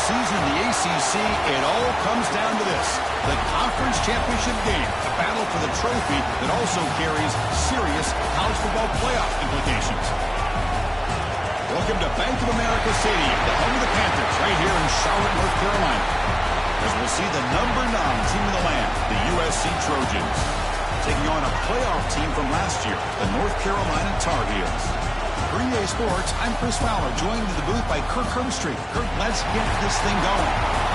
season in the ACC, it all comes down to this: the conference championship game, a battle for the trophy that also carries serious college football playoff implications. Welcome to Bank of America Stadium, the home of the Panthers, right here in Charlotte, North Carolina, as we'll see the number 9 team in the land, the USC Trojans, taking on a playoff team from last year, the North Carolina Tar Heels. For EA Sports, I'm Chris Fowler, joined in the booth by Kirk Herbstreit. Kirk, let's get this thing going.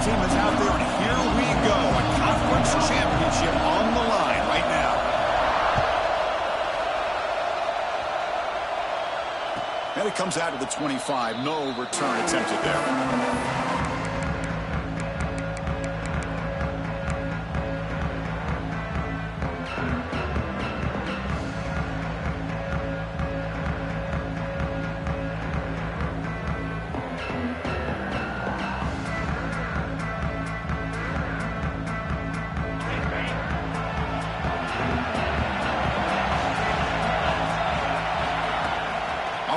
Team is out there, and here we go. A conference championship on the line right now. And it comes out to the 25. No return attempted there.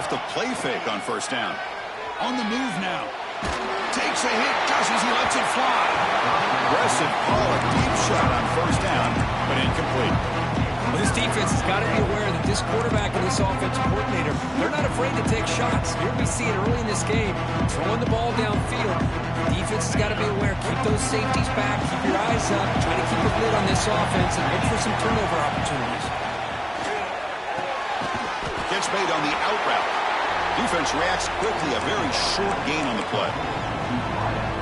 The play fake on first down. On the move now. Takes a hit just as he lets it fly. Aggressive call, a deep shot on first down, but incomplete. Well, this defense has got to be aware that this quarterback and this offensive coordinator, they're not afraid to take shots. Here we see it early in this game, throwing the ball downfield. The defense has got to be aware. Keep those safeties back. Keep your eyes up. Try to keep a lid on this offense and look for some turnover opportunities. Gets made on the out route. Defense reacts quickly, a very short gain on the play.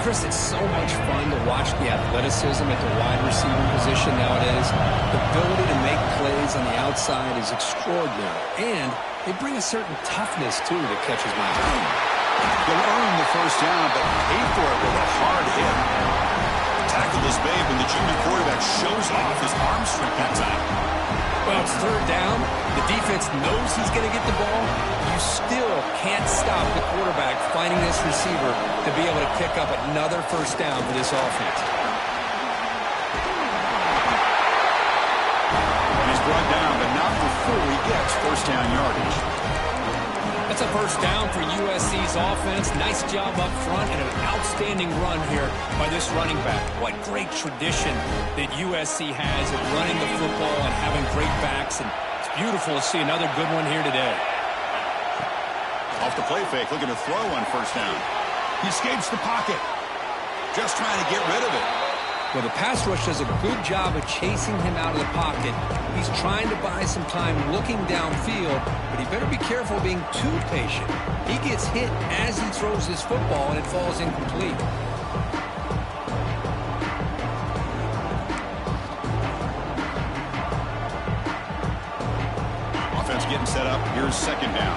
Chris, it's so much fun to watch the athleticism at the wide receiver position nowadays. The ability to make plays on the outside is extraordinary. And they bring a certain toughness, too, that catches my eye. They'll earn the first down, but pay for it with a hard hit. Tackle this babe, and the junior quarterback shows off his arm strength that time. Well, it's third down. The defense knows he's going to get the ball. You still can't stop the quarterback finding this receiver to be able to pick up another first down for this offense. He's brought down, but not before he gets first down yardage. That's a first down for USC's offense. Nice job up front and an outstanding run here by this running back. What great tradition that USC has of running the football and having great backs. And it's beautiful to see another good one here today. Off the play fake, looking to throw on first down. He escapes the pocket. Just trying to get rid of it. Well, the pass rush does a good job of chasing him out of the pocket. He's trying to buy some time looking downfield, but he better be careful being too patient. He gets hit as he throws his football, and it falls incomplete. Offense getting set up. Here's second down.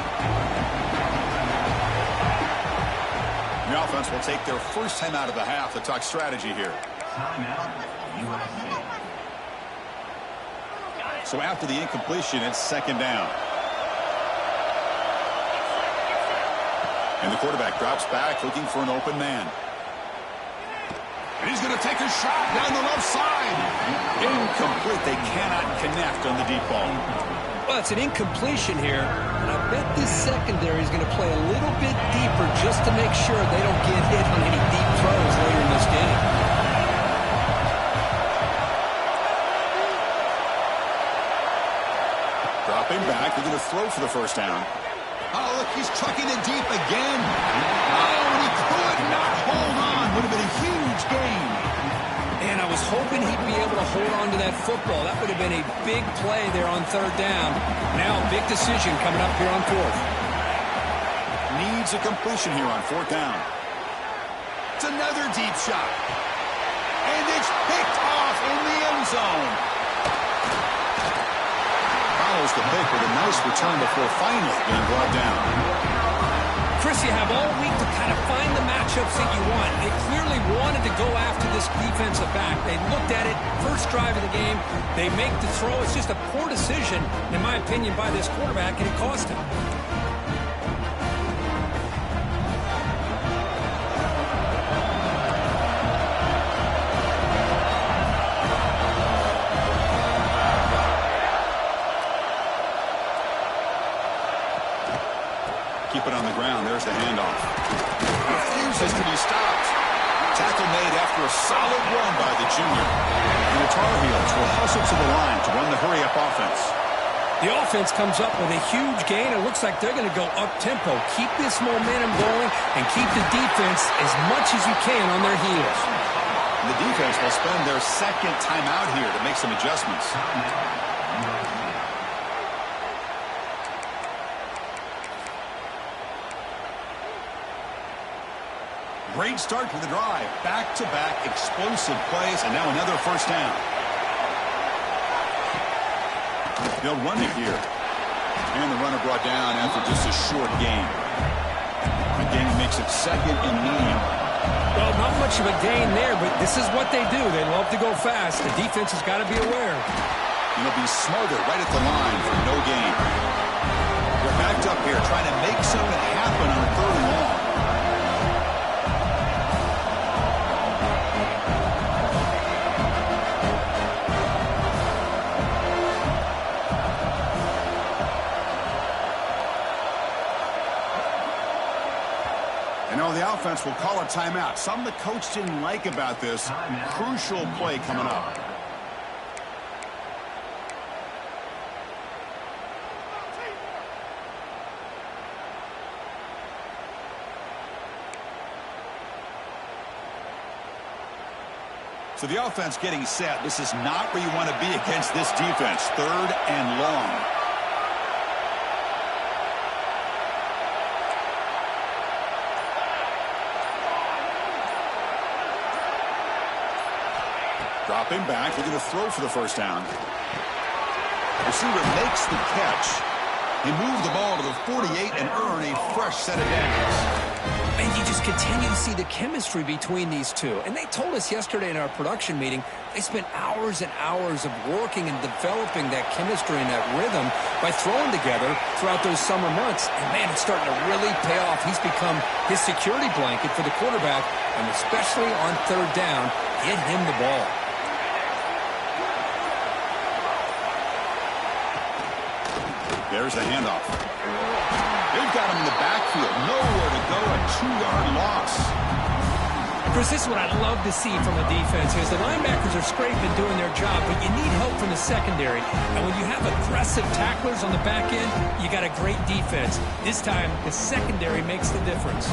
The offense will take their first time out of the half to talk strategy here. So after the incompletion, it's second down. And the quarterback drops back looking for an open man. And he's going to take a shot down the left side. Incomplete. They cannot connect on the deep ball. Well, it's an incompletion here, and I bet this secondary is going to play a little bit deeper just to make sure they don't get hit on any deep throws later in this game. Dropping back, they're going to throw for the first down. Oh, look, he's trucking it deep again. Oh, and he could not hold on. Would have been a huge gain. And I was hoping he'd be able to hold on to that football. That would have been a big play there on third down. Now a big decision coming up here on fourth. Needs a completion here on fourth down. It's another deep shot. And it's picked off in the end zone. Follows the pick with a nice return before finally being brought down. Chris, you have all week to kind of find the matchups that you want. They clearly wanted to go after this defensive back. They looked at it, first drive of the game. They make the throw. It's just a poor decision, in my opinion, by this quarterback, and it cost him. Keep it on the ground. There's the handoff. Refuses to be stopped. Tackle made after a solid run by the junior. And the Tar Heels will hustle to the line to run the hurry-up offense. The offense comes up with a huge gain. It looks like they're going to go up-tempo. Keep this momentum going and keep the defense as much as you can on their heels. And the defense will spend their second timeout here to make some adjustments. Great start to the drive. Back-to-back explosive plays, and now another first down. They'll run it here. And the runner brought down after just a short gain. Again, makes it second and medium. Well, not much of a gain there, but this is what they do. They love to go fast. The defense has got to be aware. And they'll be smarter right at the line for no gain. They're backed up here trying to make something happen on third and long. The offense will call a timeout. Something the coach didn't like about this. Crucial play coming up. So the offense getting set. This is not where you want to be against this defense. Third and long. Dropping back, they're going to throw for the first down. Receiver makes the catch. He moved the ball to the 48 and earn a fresh set of downs. And you just continue to see the chemistry between these two. And they told us yesterday in our production meeting, they spent hours and hours of working and developing that chemistry and that rhythm by throwing together throughout those summer months. And, man, it's starting to really pay off. He's become his security blanket for the quarterback, and especially on third down, get him the ball. There's the handoff. They've got him in the backfield. Nowhere to go. A 2-yard loss. Chris, this is what I love to see from a defense is the linebackers are scraping, doing their job, but you need help from the secondary. And when you have aggressive tacklers on the back end, you got a great defense. This time, the secondary makes the difference.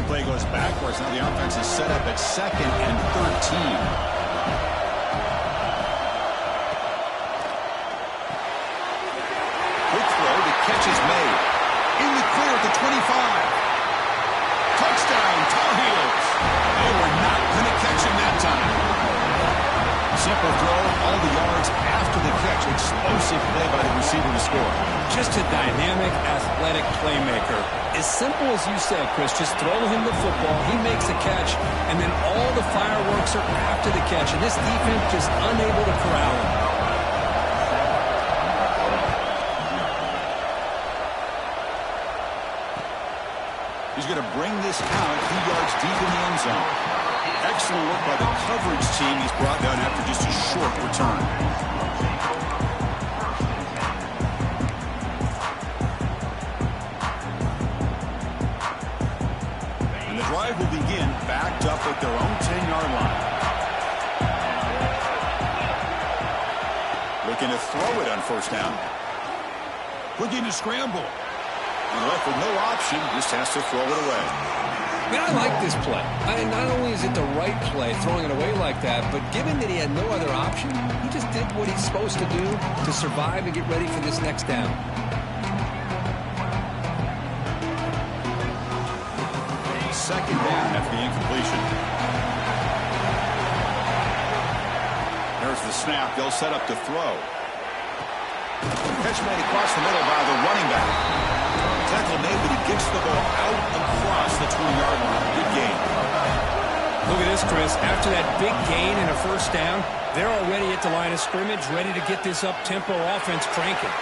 Play goes backwards. Now the offense is set up at 2nd and 13. Quick throw. The catch is made. In the clear at the 25. Touchdown, Tar Heels. They were not going to catch him that time. Simple throw. All the yards after the catch. Explosive play by the receiver to score. Just a dynamic, athletic playmaker. As simple as you said, Chris, just throw him the football, he makes a catch, and then all the fireworks are after the catch, and this defense just unable to corral him. He's going to bring this out a few yards deep in the end zone. Excellent work by the coverage team. He's brought down after just a short return. Drive will begin backed up at their own 10-yard line. Looking to throw it on first down. Looking to scramble. And left with no option, just has to throw it away. Man, I like this play. Not only is it the right play, throwing it away like that, but given that he had no other option, he just did what he's supposed to do to survive and get ready for this next down. Second down after the incompletion. There's the snap. They'll set up to throw. Catch made across the middle by the running back. Tackle made, but he gets the ball out across the 20-yard line. Good game. Look at this, Chris. After that big gain and a first down, they're already at the line of scrimmage, ready to get this up-tempo offense cranking.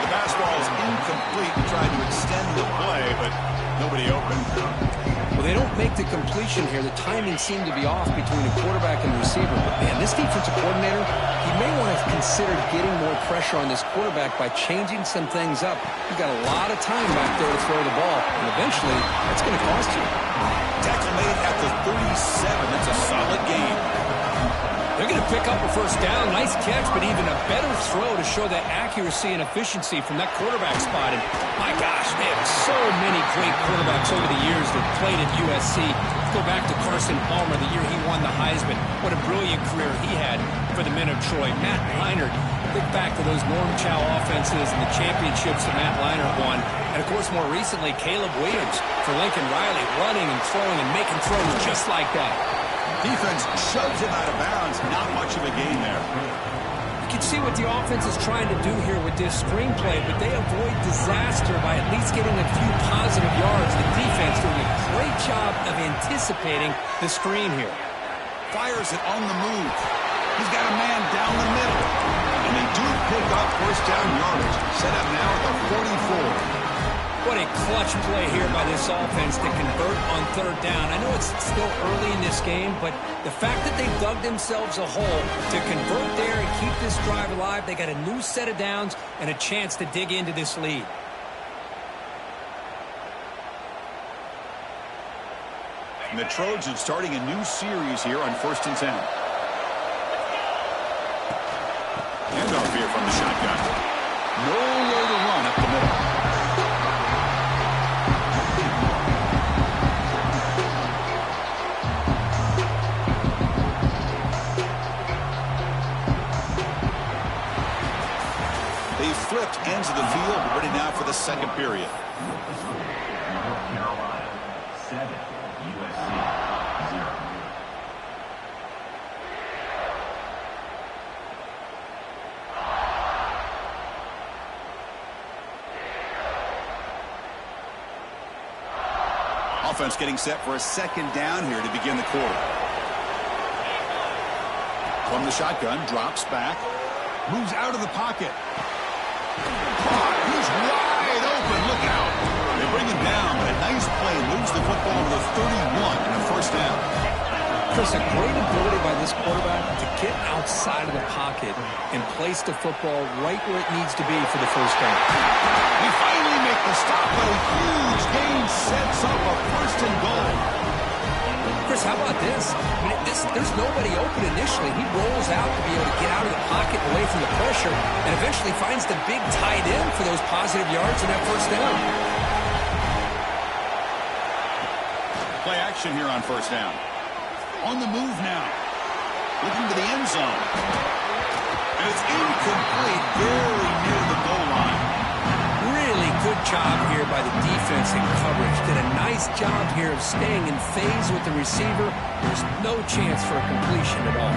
The pass ball is incomplete. Tried to extend the play, but nobody open. Well, they don't make the completion here. The timing seemed to be off between the quarterback and the receiver. But, man, this defensive coordinator, he may want to consider getting more pressure on this quarterback by changing some things up. You've got a lot of time back there to throw the ball, and eventually that's going to cost you. Tackle made at the 37. That's a solid game. They're going to pick up a first down. Nice catch, but even a better throw to show that accuracy and efficiency from that quarterback spot. And my gosh, they have so many great quarterbacks over the years that played at USC. Let's go back to Carson Palmer, the year he won the Heisman. What a brilliant career he had for the men of Troy. Matt Leinart, think back to those Norm Chow offenses and the championships that Matt Leinart won. And, of course, more recently, Caleb Williams for Lincoln Riley, running and throwing and making throws just like that. Defense shoves him out of bounds. Not much of a gain there. You can see what the offense is trying to do here with this screenplay, but they avoid disaster by at least getting a few positive yards. The defense doing a great job of anticipating the screen here. Fires it on the move. He's got a man down the middle. And they do pick up first down yardage. Set up now at the 44. What a clutch play here by this offense to convert on third down. I know it's still early in this game, but the fact that they dug themselves a hole to convert there and keep this drive alive, they got a new set of downs and a chance to dig into this lead. And the Trojans starting a new series here on 1st and 10. Handoff here from the shotgun. Nowhere to run up the middle. Flipped ends of the field, ready now for the second period. North Carolina 7, USC 0. Offense getting set for a second down here to begin the quarter. From the shotgun, drops back, moves out of the pocket. He's wide open. Look out. They bring him down, but a nice play moves the football to the 31 and a first down. Chris, a great ability by this quarterback to get outside of the pocket and place the football right where it needs to be for the first down. We finally make the stop, but a huge gain sets up a first and goal. Chris, how about this? I mean, there's nobody open initially. He rolls out to be able to get out of the pocket away from the pressure and eventually finds the big tight end for those positive yards and that first down. Play action here on first down. On the move now. Looking to the end zone. And it's incomplete, very near the goal line. Really good job here by the defense in coverage. Did a nice job here of staying in phase with the receiver. There's no chance for a completion at all.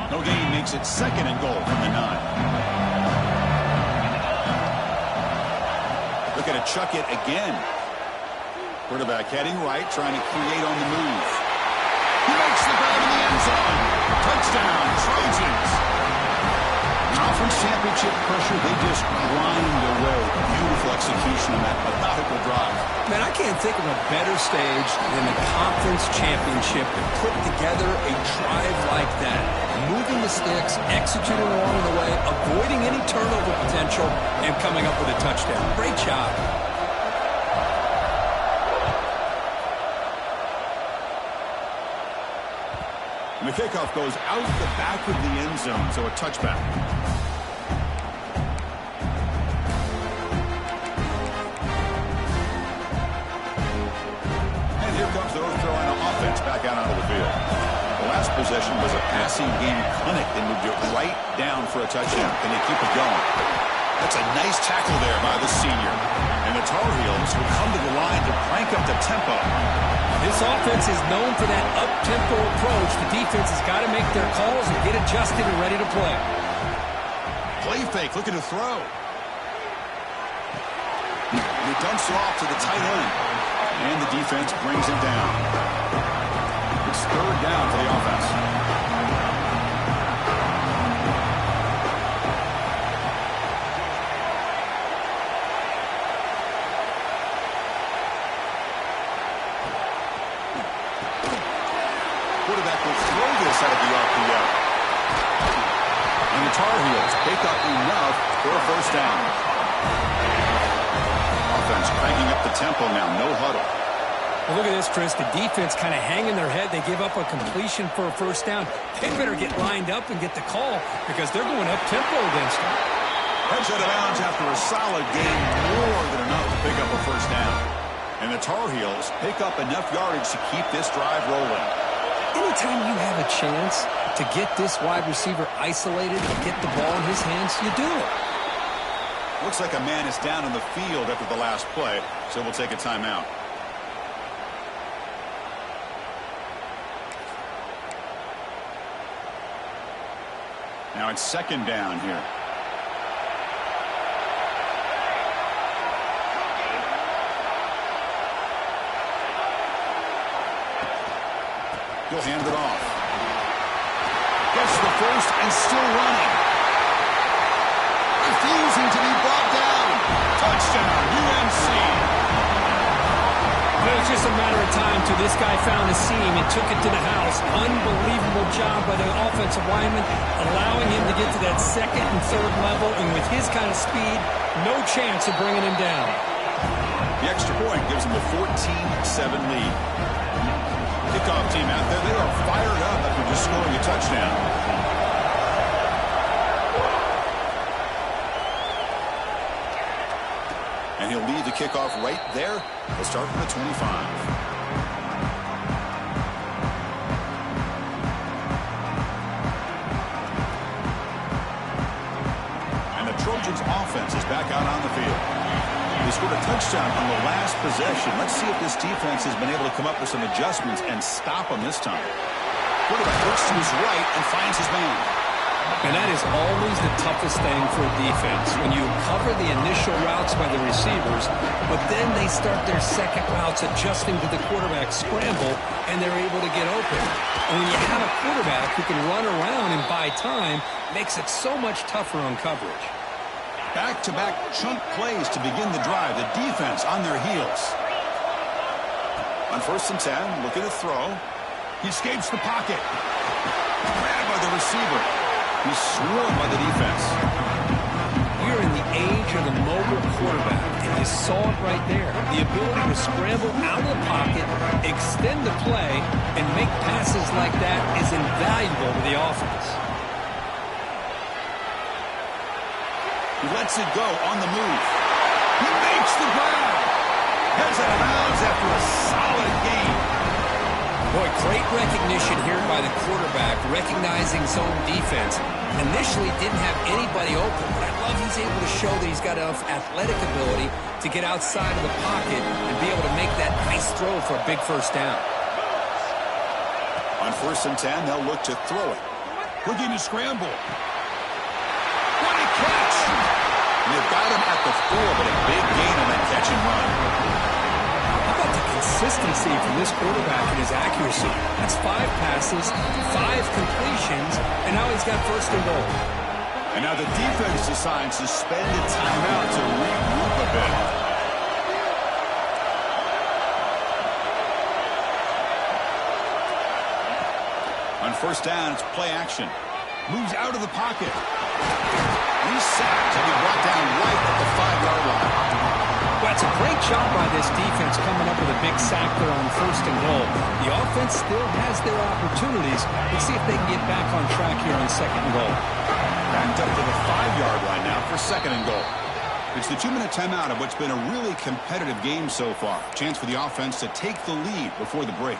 No gain makes it second and goal from the 9. Looking to chuck it again. Quarterback heading right, trying to create on the move. He makes the grab in the end zone. Touchdown, Trojans. Conference championship pressure, they just grind away. Beautiful execution on that methodical drive. Man, I can't think of a better stage than the conference championship to put together a drive like that. Moving the sticks, executing along the way, avoiding any turnover potential, and coming up with a touchdown. Great job. And the kickoff goes out the back of the end zone, so a touchback. And here comes the North Carolina offense back out onto the field. The last possession was a passing game clinic. They moved it right down for a touchdown. Can they keep it going? That's a nice tackle there by the senior. And the Tar Heels offense will come to the line to crank up the tempo. This offense is known for that up-tempo approach. The defense has got to make their calls and get adjusted and ready to play. Play fake, looking to throw. And he dumps it off to the tight end. And the defense brings it down. It's third down for the offense. Quarterback will throw this out of the RPO. And the Tar Heels pick up enough for a first down. Offense cranking up the tempo now, no huddle. Well, look at this, Chris. The defense kind of hanging their head. They give up a completion for a first down. They better get lined up and get the call because they're going up-tempo against them. Heads out of bounds after a solid gain, more than enough to pick up a first down. And the Tar Heels pick up enough yardage to keep this drive rolling. Anytime you have a chance to get this wide receiver isolated and get the ball in his hands, you do it. Looks like a man is down in the field after the last play, so we'll take a timeout. Now it's second down here. He'll hand it off. Gets the first and still running. Refusing to be brought down. Touchdown, UNC. It was just a matter of time till this guy found a seam and took it to the house. Unbelievable job by the offensive lineman, allowing him to get to that second and third level, and with his kind of speed, no chance of bringing him down. The extra point gives him a 14-7 lead. Kickoff team out there, they are fired up after just scoring a touchdown. And he'll lead the kickoff right there. He'll start from the 25. And the Trojans' offense is back out on the field. They scored a touchdown on the last possession. Let's see if this defense has been able to come up with some adjustments and stop them this time. Quarterback looks to his right and finds his man. And that is always the toughest thing for a defense, when you cover the initial routes by the receivers, but then they start their second routes adjusting to the quarterback scramble, and they're able to get open. And when you have a quarterback who can run around and buy time, it makes it so much tougher on coverage. Back-to-back chunk plays to begin the drive. The defense on their heels. On 1st and 10, looking to throw. He escapes the pocket. Grabbed by the receiver. He's swarmed by the defense. We're in the age of the mobile quarterback, and you saw it right there. The ability to scramble out of the pocket, extend the play, and make passes like that is invaluable to the offense. He lets it go on the move. He makes the grab. Heads out of bounds after a solid gain. Boy, great recognition here by the quarterback, recognizing zone defense. Initially didn't have anybody open, but I love he's able to show that he's got enough athletic ability to get outside of the pocket and be able to make that nice throw for a big first down. On 1st and 10, they'll look to throw it. Looking to scramble. What a catch! And they've got him at the 4, but a big gain on that catch and run. How about the consistency from this quarterback and his accuracy? That's 5 passes, 5 completions, and now he's got 1st and goal. And now the defense decides to spend a timeout to regroup a bit. On 1st down, it's play action. Moves out of the pocket. He's sacked and he brought down right at the 5-yard line. Well, it's a great job by this defense coming up with a big sack there on 1st and goal. The offense still has their opportunities. Let's see if they can get back on track here on 2nd and goal. Backed up to the 5-yard line now for 2nd and goal. It's the 2-minute timeout of what's been a really competitive game so far. Chance for the offense to take the lead before the break.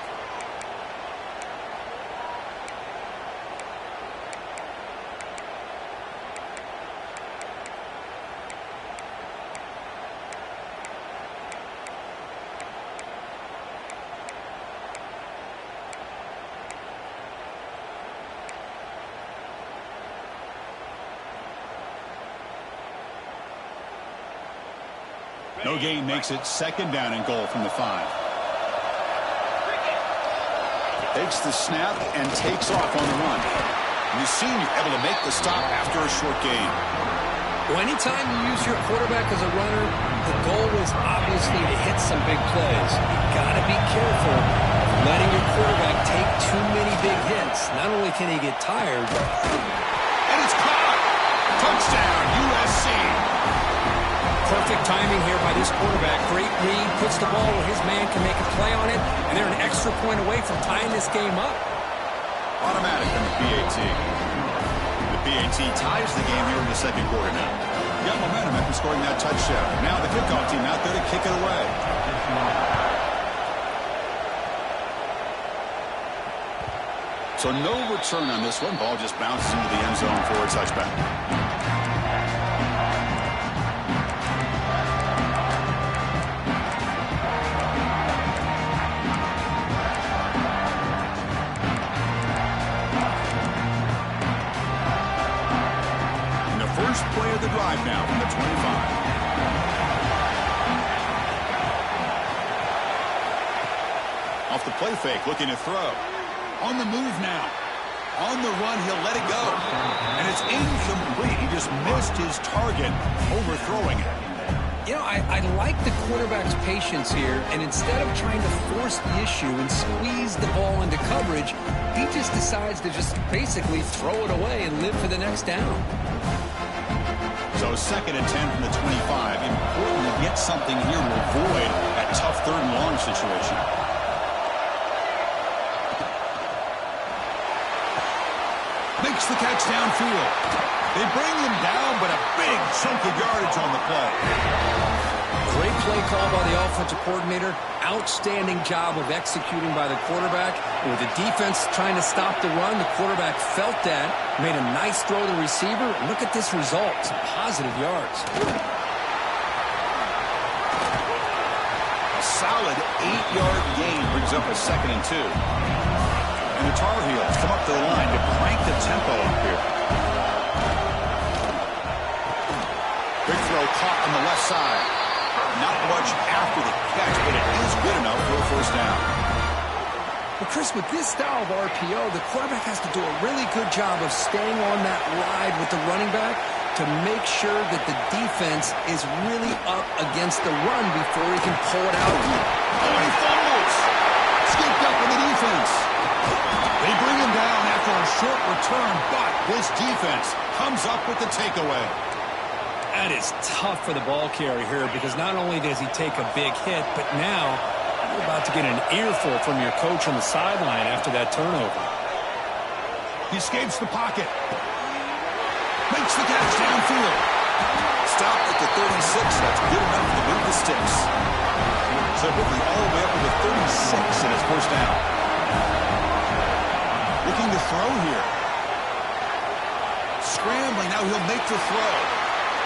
No gain makes it 2nd down and goal from the 5. Takes the snap and takes off on the run. And the senior able to make the stop after a short gain. Well, anytime you use your quarterback as a runner, the goal is obviously to hit some big plays. You got to be careful of letting your quarterback take too many big hits. Not only can he get tired, and it's caught. Touchdown, USC. Perfect timing here by this quarterback. Great read, puts the ball where his man can make a play on it, and they're an extra point away from tying this game up. Automatic in the PAT. The PAT ties the game here in the 2nd quarter now. Got momentum after scoring that touchdown. Now the kickoff team out there to kick it away. So no return on this one. Ball just bounces into the end zone for a touchback. First play of the drive now from the 25. Off the play fake, looking to throw. On the move now. On the run, he'll let it go. And it's incomplete. He just missed his target, overthrowing it. You know, I like the quarterback's patience here, and instead of trying to force the issue and squeeze the ball into coverage, he just decides to just basically throw it away and live for the next down. So 2nd and 10 from the 25. Important to get something here to avoid that tough 3rd and long situation. Makes the catch downfield. They bring him down, but a big chunk of yardage on the play. Great play call by the offensive coordinator. Outstanding job of executing by the quarterback. With the defense trying to stop the run, the quarterback felt that, made a nice throw to the receiver. Look at this result. Some positive yards. A solid 8-yard gain brings up a 2nd and 2. And the Tar Heels come up to the line to crank the tempo up here. Big throw caught on the left side. Not much after the catch, but it is good enough for a 1st down. Well, Chris, with this style of RPO, the quarterback has to do a really good job of staying on that ride with the running back to make sure that the defense is really up against the run before he can pull it out. Oh, he fumbles! Scooped up with the defense. They bring him down after a short return, but this defense comes up with the takeaway. That is tough for the ball carrier here because not only does he take a big hit, but now you're about to get an earful from your coach on the sideline after that turnover. He escapes the pocket. Makes the catch downfield. Stopped at the 36. That's good enough to move the sticks. So quickly all the way up to the 36 in his 1st down. Looking to throw here. Scrambling. Now he'll make the throw.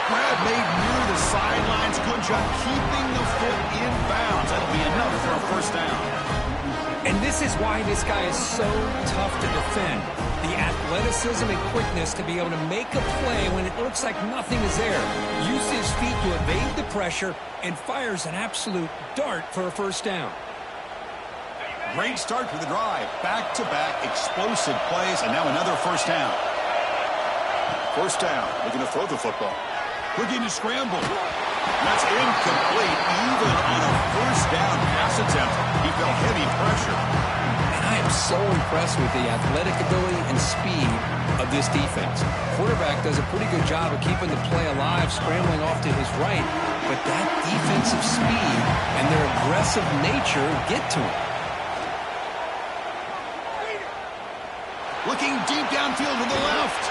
Grab made near the sidelines. Good job keeping the foot in bounds. That'll be enough for a 1st down. And this is why this guy is so tough to defend. The athleticism and quickness to be able to make a play when it looks like nothing is there. Uses his feet to evade the pressure and fires an absolute dart for a 1st down. Great start to the drive. Back-to-back explosive plays, and now another 1st down. 1st down, looking to throw the football. Looking to scramble. That's incomplete. Even on a 1st down pass attempt, he felt heavy pressure. And I am so impressed with the athletic ability and speed of this defense. Quarterback does a pretty good job of keeping the play alive, scrambling off to his right, but that defensive speed and their aggressive nature get to him. Looking deep downfield to the left.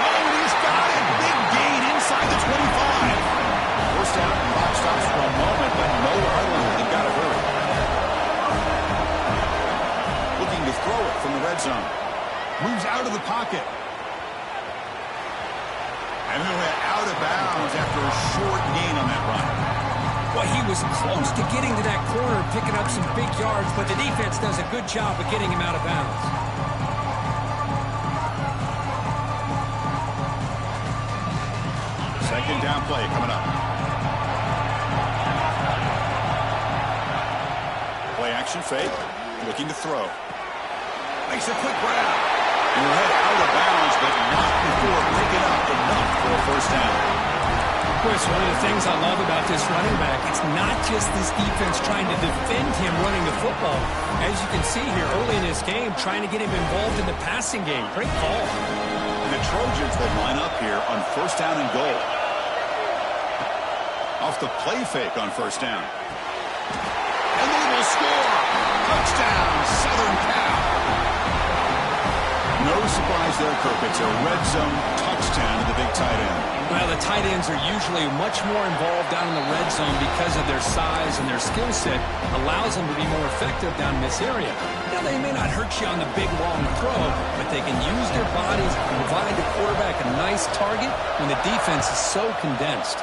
Oh, and he's got it. Big gain inside the 25. 1st down, clock stops for a moment, but no huddle. They've got to hurry. Looking to throw it from the red zone. Moves out of the pocket. And he'll hit out of bounds after a short gain on that run. Well, he was close to getting to that corner and picking up some big yards, but the defense does a good job of getting him out of bounds. 2nd down play coming up. Action fake. Looking to throw. Makes a quick grab. And will head out of bounds, but not before picking up enough for a first down. Chris, one of the things I love about this running back, it's not just this defense trying to defend him running the football. As you can see here early in this game, trying to get him involved in the passing game. Great call. And the Trojans will line up here on first down and goal. Off the play fake on first down. And they will score. Touchdown, Southern Cal. No surprise there, Kirk. It's a red zone touchdown to the big tight end. Well, the tight ends are usually much more involved down in the red zone because of their size and their skill set allows them to be more effective down in this area. Now, they may not hurt you on the big, long throw, but they can use their bodies to provide the quarterback a nice target when the defense is so condensed.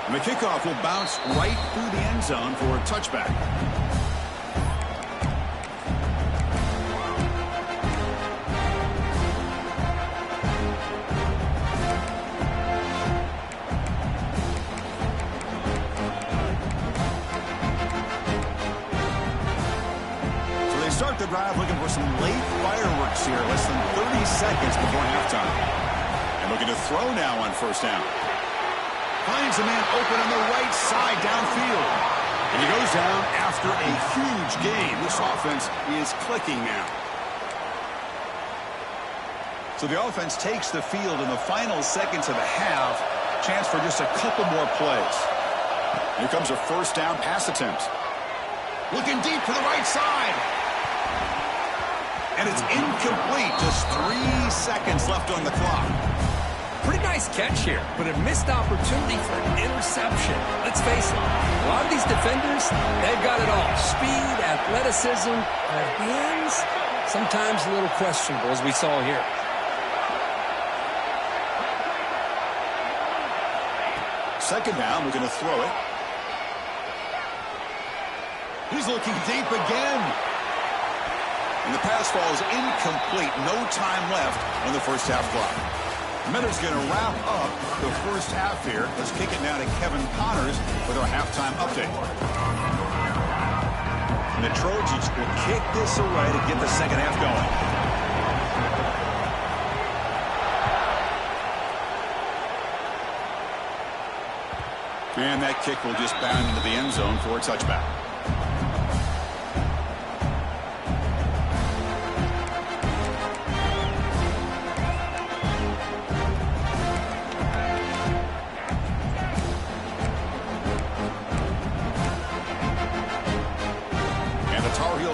And the kickoff will bounce right through the end zone for a touchback. Start the drive looking for some late fireworks here, less than 30 seconds before halftime. And looking to throw now on first down. Finds a man open on the right side downfield. And he goes down after a huge gain. This offense is clicking now. So the offense takes the field in the final seconds of the half. Chance for just a couple more plays. Here comes a first down pass attempt. Looking deep to the right side. And it's incomplete. Just 3 seconds left on the clock. Pretty nice catch here, but a missed opportunity for an interception. Let's face it, a lot of these defenders, they've got it all. Speed, athleticism, their hands, sometimes a little questionable, as we saw here. Second down, we're going to throw it. He's looking deep again. And the pass falls incomplete. No time left on the first half clock. Miller's going to wrap up the first half here. Let's kick it now to Kevin Connors with our halftime update. And the Trojans will kick this away to get the second half going. And that kick will just bound into the end zone for a touchback.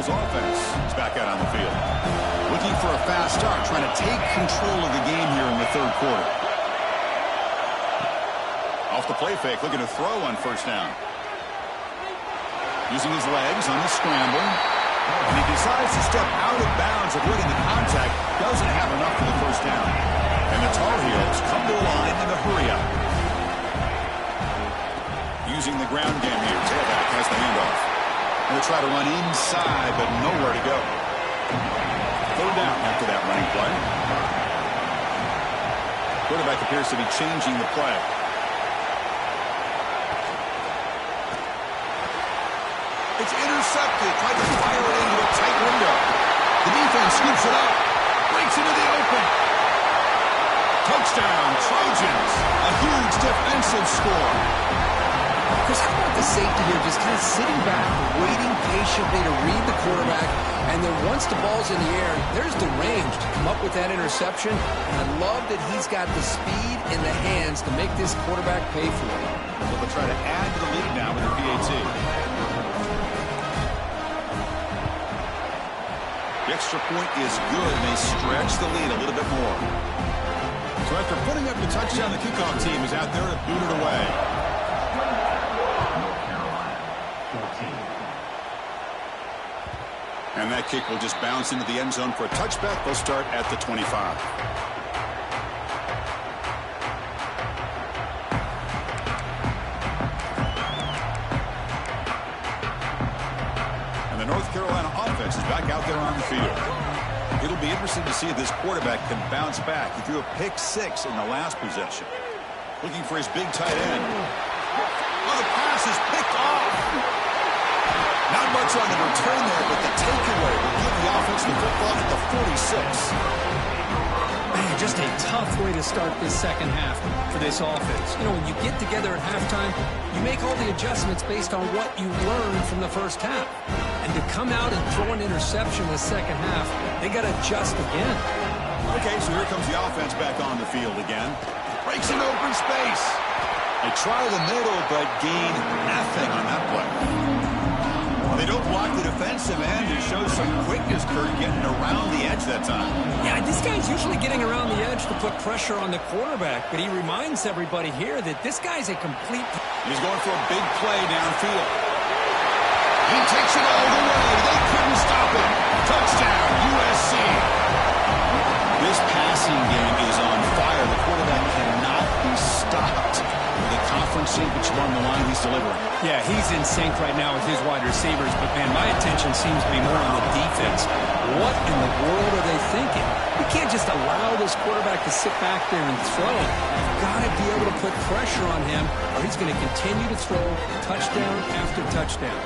Offense is back out on the field. Looking for a fast start, trying to take control of the game here in the third quarter. Off the play fake, looking to throw on first down. Using his legs on the scramble. And he decides to step out of bounds, avoiding the contact. Doesn't have enough for the first down. And the Tar Heels come to the line in the hurry up. Using the ground game here. Tailback has the handoff. They'll try to run inside, but nowhere to go. Third down after that running play. Quarterback appears to be changing the play. It's intercepted. Tried to fire it into a tight window. The defense scoops it up. Breaks into the open. Touchdown, Trojans. A huge defensive score. Chris, how about the safety here just kind of sitting back, waiting patiently to read the quarterback, and then once the ball's in the air, there's the range to come up with that interception, and I love that he's got the speed in the hands to make this quarterback pay for it. So they'll try to add to the lead now with the PAT. The extra point is good, and they stretch the lead a little bit more. So after putting up the touchdown, the kickoff team is out there to boot it away. And that kick will just bounce into the end zone for a touchback. They'll start at the 25. And the North Carolina offense is back out there on the field. It'll be interesting to see if this quarterback can bounce back. He threw a pick-6 in the last possession. Looking for his big tight end. Oh, the pass is picked off. Not much on the return there, but the takeaway will give the offense the football at the 46. Man, just a tough way to start this second half for this offense. You know, when you get together at halftime, you make all the adjustments based on what you learned from the first half. And to come out and throw an interception in the second half, they got to adjust again. Okay, so here comes the offense back on the field again. Breaks an open space. They try the middle, but gain nothing on that play. They don't block the defensive end and show some quickness, Kurt, getting around the edge that time. Yeah, this guy's usually getting around the edge to put pressure on the quarterback, but he reminds everybody here that this guy's a complete... He's going for a big play downfield. He takes it all the way. They couldn't stop it. Touchdown, USC. This passing game is on fire. The quarterback cannot be stopped. The conference championship on the line, he's delivering. Yeah, he's in sync right now with his wide receivers, but, man, my attention seems to be more on the defense. What in the world are they thinking? You can't just allow this quarterback to sit back there and throw. You've got to be able to put pressure on him, or he's going to continue to throw touchdown after touchdown.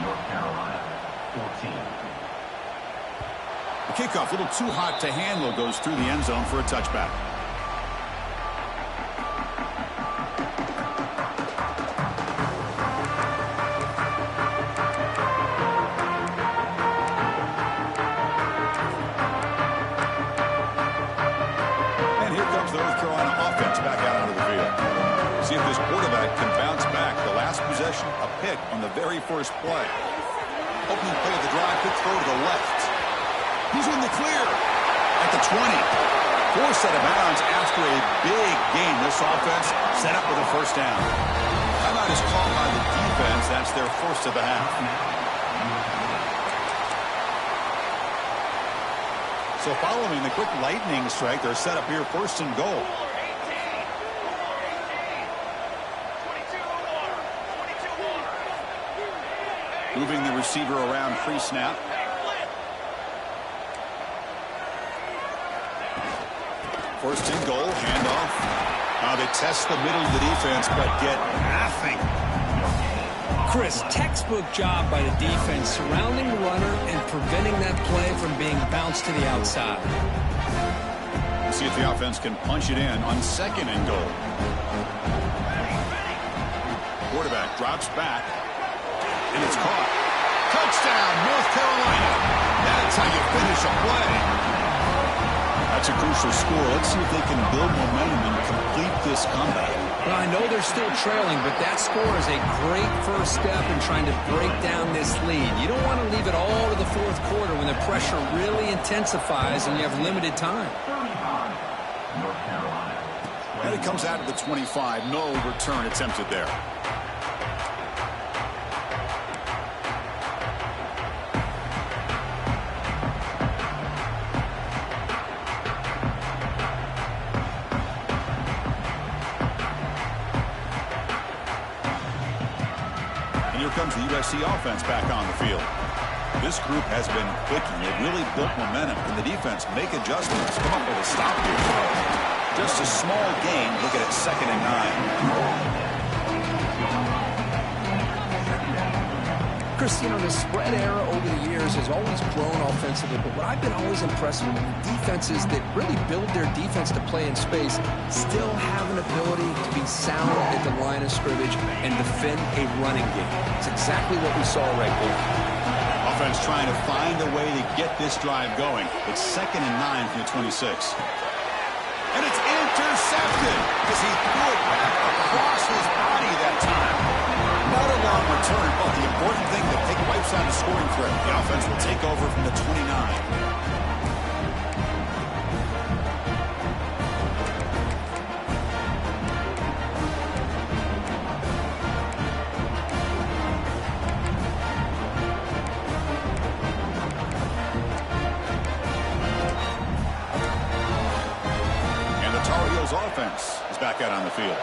North Carolina, 14. The kickoff, a little too hot to handle, goes through the end zone for a touchback. A pick on the very first play. Opening play of the drive, quick throw to the left. He's in the clear at the 20. Forced out of bounds after a big game. This offense set up with a first down. Timeout is called by the defense. That's their first of the half. So following the quick lightning strike, they're set up here first and goal. Moving the receiver around pre-snap. First and goal, handoff. Now they test the middle of the defense, but get nothing. Chris, textbook job by the defense surrounding the runner and preventing that play from being bounced to the outside. We'll see if the offense can punch it in on second and goal. Quarterback drops back. And it's caught. Touchdown, North Carolina. That's how you finish a play. That's a crucial score. Let's see if they can build momentum and complete this comeback. Well, I know they're still trailing, but that score is a great first step in trying to break down this lead. You don't want to leave it all to the fourth quarter when the pressure really intensifies and you have limited time. North Carolina. And it comes out of the 25. No return attempted there. Comes the USC offense back on the field. This group has been clicking. They've really built momentum. Can the defense make adjustments? Come up with a stop here. Just a small gain. Look at it, 2nd and 9. Chris, you know, the spread era over the years has always grown offensively, but what I've been always impressed with defenses that really build their defense to play in space still have an ability to be sound at the line of scrimmage and defend a running game. It's exactly what we saw right there. Offense trying to find a way to get this drive going. It's 2nd and 9 from the 26. And it's intercepted because he threw it back across his body that time. Not a long return, but the important thing that Pick wipes out the scoring threat. The offense will take over from the 29. And the Tar Heels offense is back out on the field.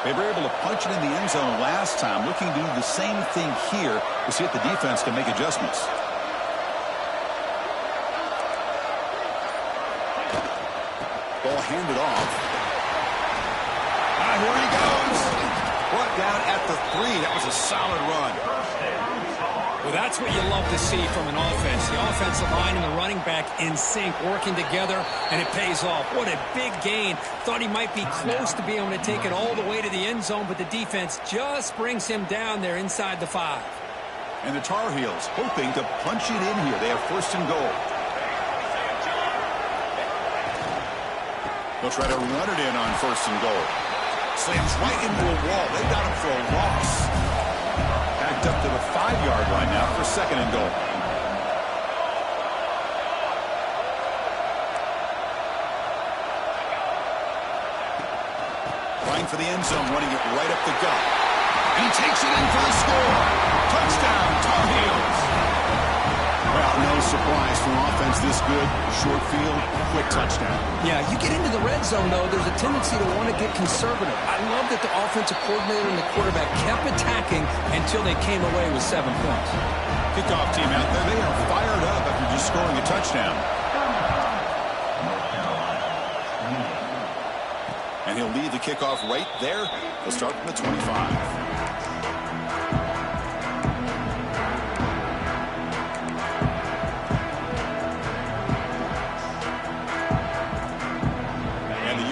They were able to punch it in the end zone last time. Looking to do the same thing here to see if the defense can make adjustments. Ball handed off. Here he goes. Brought down down at the 3. That was a solid run. Well, that's what you love to see from an offense. The offensive line and the running back in sync, working together, and it pays off. What a big gain. Thought he might be close to being able to take it all the way to the end zone, but the defense just brings him down there inside the 5. And the Tar Heels hoping to punch it in here. They have first and goal. They'll try to run it in on first and goal. Slams right into a wall. They got him for a loss. Backed up to the 5-yard line now for second and goal. Trying for the end zone, running it right up the gut. And he takes it in for the score. Touchdown, Tar Heels. Well, no surprise from offense this good. Short field, quick touchdown. Yeah, you get into the red zone, though, there's a tendency to want to get conservative. I love that the offensive coordinator and the quarterback kept attacking until they came away with 7 points. Kickoff team out there, they are fired up after just scoring a touchdown. And he'll lead the kickoff right there. He'll start from the 25.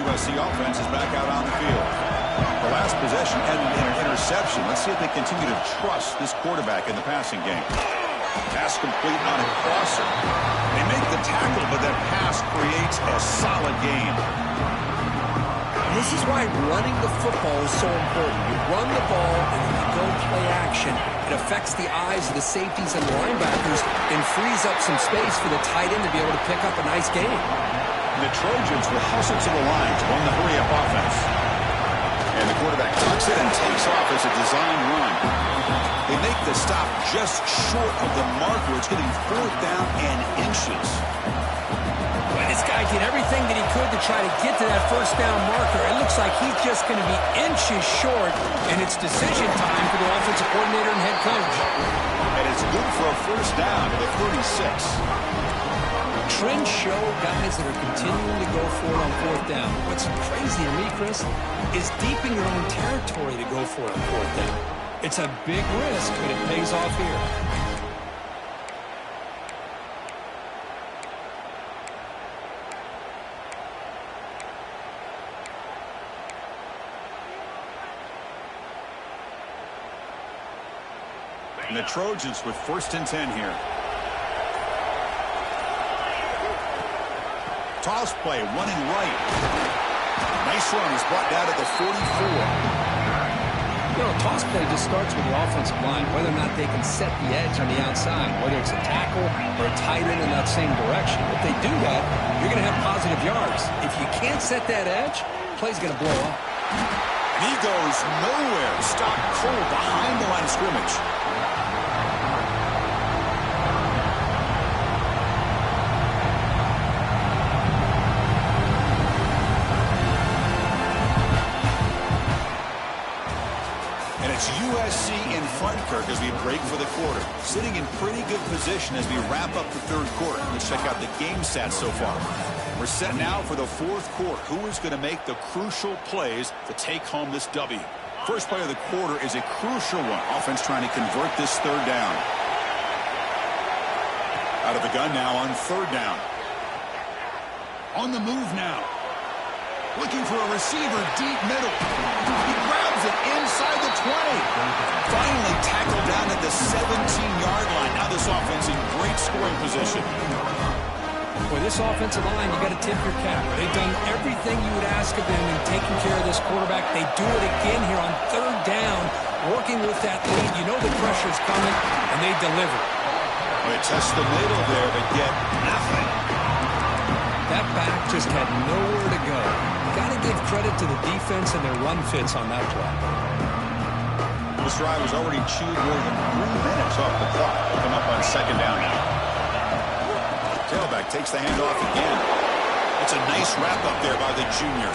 USC offense is back out on the field. The last possession ended in an interception. Let's see if they continue to trust this quarterback in the passing game. Pass complete on a crosser. They make the tackle, but that pass creates a solid gain. This is why running the football is so important. You run the ball and then you go play action. It affects the eyes of the safeties and the linebackers and frees up some space for the tight end to be able to pick up a nice gain. The Trojans will hustle to the line to run the hurry-up offense. And the quarterback tucks it and takes off as a design run. They make the stop just short of the marker. It's getting 4th down and inches. Well, this guy did everything that he could to try to get to that first down marker. It looks like he's just going to be inches short, and it's decision time for the offensive coordinator and head coach. And it's good for a first down to the 36. Trends show guys that are continuing to go for it on 4th down. What's crazy to me, Chris, is deep in your own territory to go for it on 4th down. It's a big risk, but it pays off here. And the Trojans with first and 10 here. Toss play, running right. Nice run. He's brought down at the 44. You know, toss play just starts with the offensive line, whether or not they can set the edge on the outside, whether it's a tackle or a tight end in that same direction. If they do that, you're going to have positive yards. If you can't set that edge, play's going to blow up. And he goes nowhere. Stopped cold behind the line of scrimmage. It's USC in front, Kirk, as we break for the quarter. Sitting in pretty good position as we wrap up the 3rd quarter. Let's check out the game stats so far. We're set now for the 4th quarter. Who is going to make the crucial plays to take home this W? First play of the quarter is a crucial one. Offense trying to convert this 3rd down. Out of the gun now on 3rd down. On the move now. Looking for a receiver deep middle. He grabs it inside the 20. Finally tackled down at the 17-yard line. Now this offense in great scoring position. Boy, this offensive line, you got to tip your cap. They've done everything you would ask of them in taking care of this quarterback. They do it again here on 3rd down, working with that lead. You know the pressure's coming, and they deliver. They test the middle there, but get nothing. That back just had nowhere to go. Got to give credit to the defense and their run fits on that play. This drive has already chewed more than 3 minutes off the clock. They'll come up on 2nd down now. Tailback takes the handoff again. It's a nice wrap up there by the junior.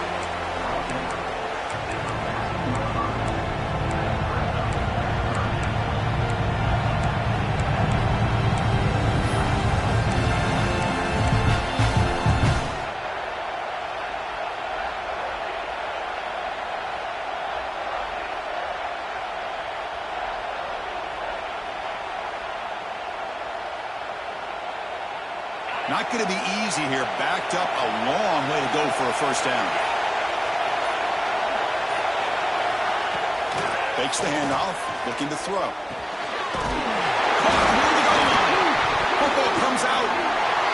Not going to be easy here. Backed up a long way to go for a first down. Fakes the handoff, looking to throw. Football comes out.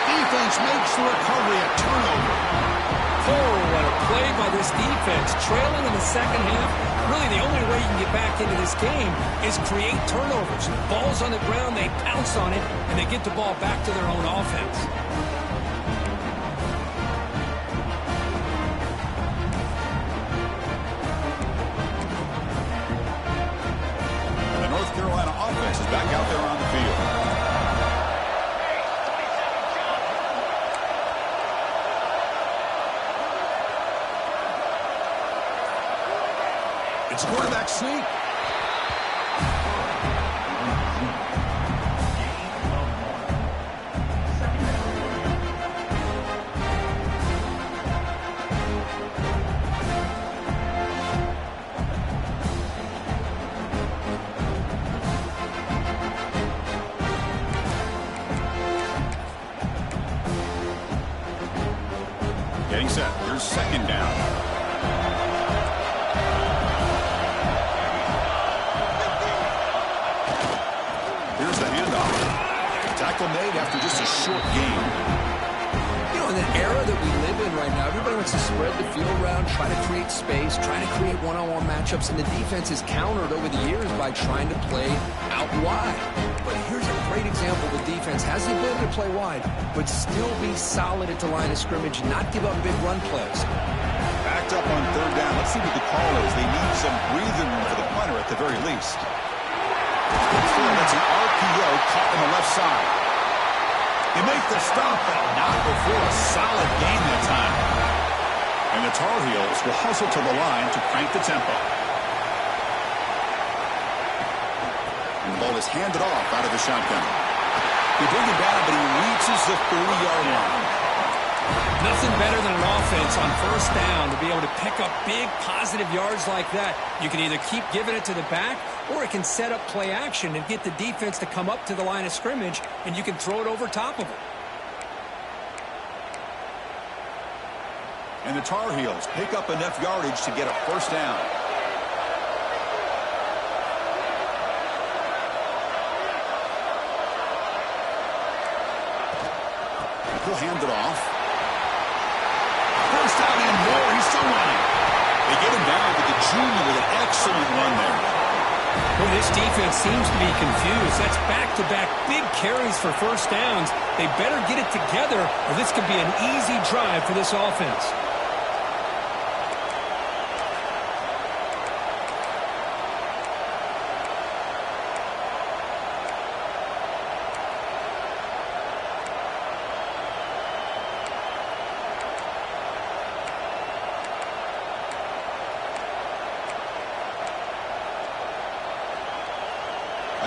Defense makes the recovery, a turnover. Oh, what a play by this defense. Trailing in the second half. Really, the only way you can get back into this game is create turnovers. Ball's on the ground, they pounce on it, and they get the ball back to their own offense. And the North Carolina offense is back out there on the field. It's a quarterback sneak. Getting set. Here's second down. Made after just a short game. You know, in the era that we live in right now, everybody wants to spread the field around, try to create space, try to create one-on-one matchups, and the defense is countered over the years by trying to play out wide. But here's a great example. The defense has the ability to play wide, but still be solid at the line of scrimmage, not give up big run plays. Backed up on third down. Let's see what the call is. They need some breathing room for the punter at the very least. That's an RPO caught on the left side. You make the stop, but not before a solid gain that time. And the Tar Heels will hustle to the line to crank the tempo. And the ball is handed off out of the shotgun. They bring him down, but he reaches the 30-yard line. Nothing better than an offense on first down to be able to pick up big positive yards like that. You can either keep giving it to the back, or it can set up play action and get the defense to come up to the line of scrimmage, and you can throw it over top of it. And the Tar Heels pick up enough yardage to get a first down. He'll hand it off. First down and more. He's still running. They get him down, but the junior with an excellent run there. Well, this defense seems to be confused. That's back-to-back big carries for first downs. They better get it together, or this could be an easy drive for this offense.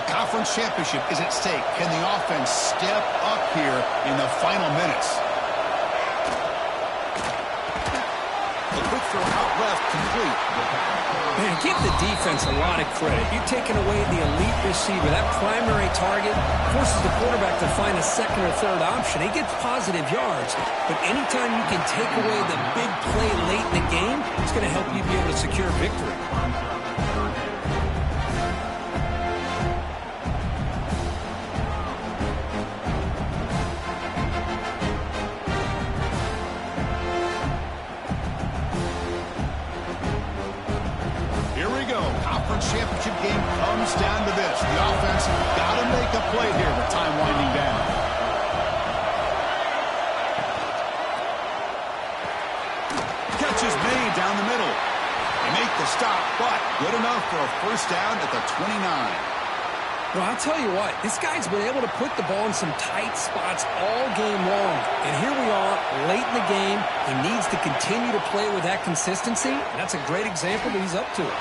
Conference championship is at stake. Can the offense step up here in the final minutes? The quick throw out left, complete. Man, give the defense a lot of credit. You're taking away the elite receiver. That primary target forces the quarterback to find a second or third option. He gets positive yards, but anytime you can take away the big play late in the game, it's going to help you be able to secure victory. Championship game comes down to this. The offense got to make a play here with time winding down. Catch is made down the middle. They make the stop, but good enough for a first down at the 29. Well, I'll tell you what, this guy's been able to put the ball in some tight spots all game long. And here we are, late in the game. He needs to continue to play with that consistency, and that's a great example that he's up to it.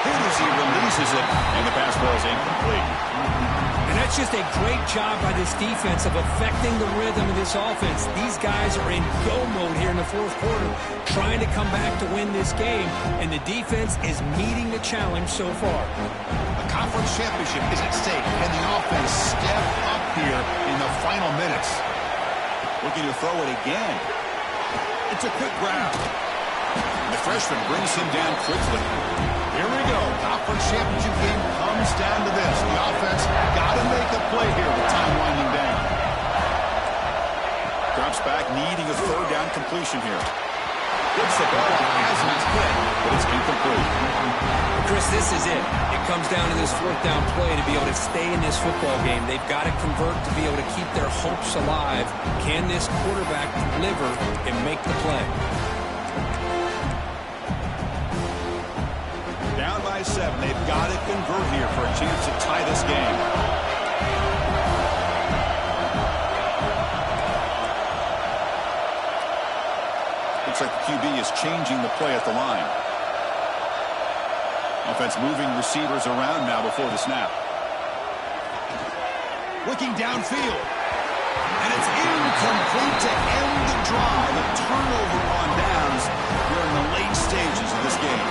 Here as he releases it, and the pass ball is incomplete. And that's just a great job by this defense of affecting the rhythm of this offense. These guys are in go mode here in the fourth quarter, trying to come back to win this game, and the defense is meeting the challenge so far. A conference championship is at stake. Can the offense step up here in the final minutes? Looking to throw it again. It's a quick grab. The freshman brings him down quickly. Here we go. Conference championship game comes down to this. The offense got to make a play here with time winding down. Drops back, needing a third down completion here. Gets the ball as it's hit, but it's incomplete. Chris, this is it. It comes down to this fourth down play to be able to stay in this football game. They've got to convert to be able to keep their hopes alive. Can this quarterback deliver and make the play? Down by 7. They've got to convert here for a chance to tie this game. Looks like the QB is changing the play at the line. Offense moving receivers around now before the snap. Looking downfield. And it's incomplete to end the drive. A turnover on downs here in the late stages of this game.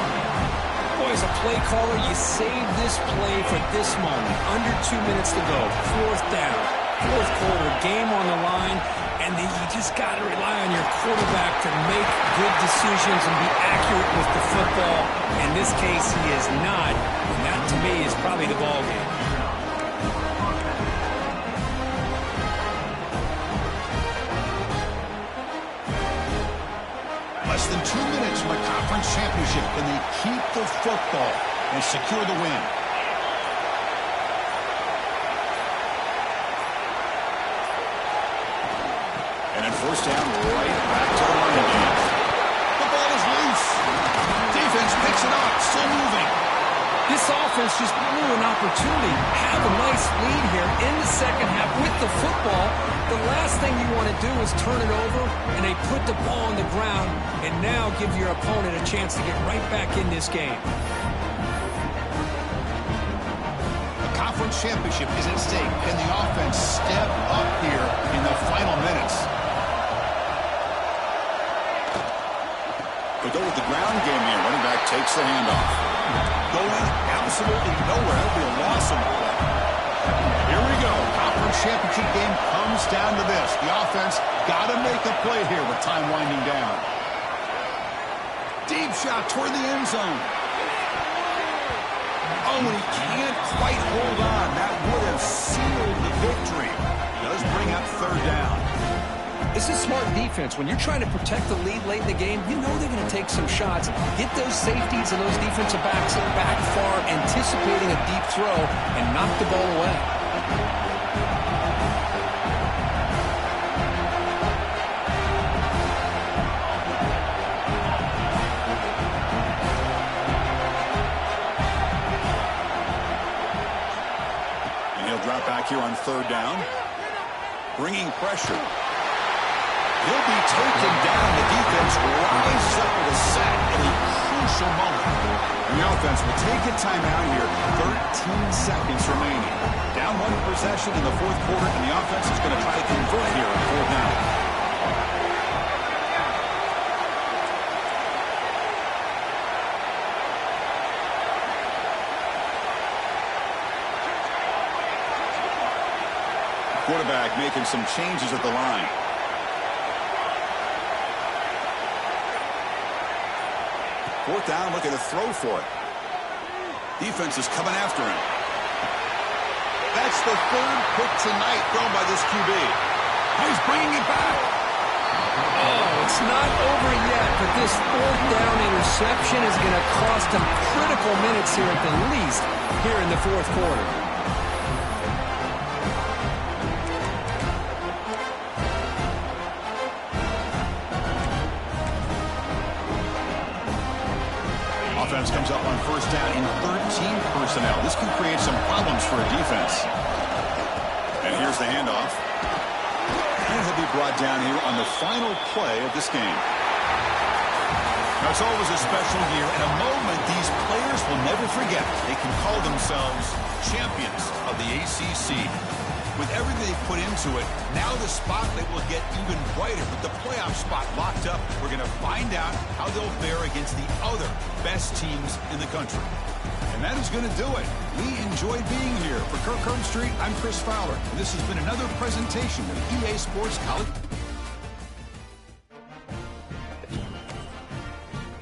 Boy, as a play caller, you save this play for this moment. Under 2 minutes to go. Fourth down. Fourth quarter. Game on the line. And then you just got to rely on your quarterback to make good decisions and be accurate with the football. In this case, he is not. And that, to me, is probably the ball game. Less than 2 minutes from a conference championship. Can they keep the football and secure the win? And then first down, right back to the running game. The ball is loose. Defense picks it up, still moving. This offense just blew an opportunity. Have a nice lead here in the second half with the football. The last thing you want to do is turn it over, and they put the ball on the ground, and now give your opponent a chance to get right back in this game. A conference championship is at stake. Can the offense step up here in the final minutes? They go with the ground game here. Running back takes the handoff. Going absolutely nowhere. That'll be a loss on the play. Here we go. Conference championship game comes down to this. The offense got to make a play here with time winding down. Deep shot toward the end zone. Oh, and he can't quite hold on. That would have sealed the victory. Does bring up third down. This is smart defense. When you're trying to protect the lead late in the game, you know they're going to take some shots. Get those safeties and those defensive backs back far, anticipating a deep throw, and knock the ball away. And he'll drop back here on third down. Bringing pressure. He'll be taken down. The defense rises up with a sack at a crucial moment. And the offense will take a timeout here. 13 seconds remaining. Down one possession in the fourth quarter, and the offense is going to try to convert here on fourth down. Quarterback making some changes at the line. Fourth down, looking to throw for it. Defense is coming after him. That's the third pick tonight thrown by this QB. Oh, he's bringing it back. Oh, it's not over yet, but this fourth down interception is going to cost him critical minutes here at the least here in the fourth quarter. Offense comes up on first down in 13 personnel. This can create some problems for a defense. And here's the handoff. And he'll be brought down here on the final play of this game. Now, it's always a special year and a moment these players will never forget. They can call themselves champions of the ACC. With everything they've put into it, now the spotlight will get even brighter. With the playoff spot locked up, we're going to find out how they'll fare against the other best teams in the country. And that is going to do it. We enjoyed being here. For Kirk Street, I'm Chris Fowler. And this has been another presentation of EA Sports College.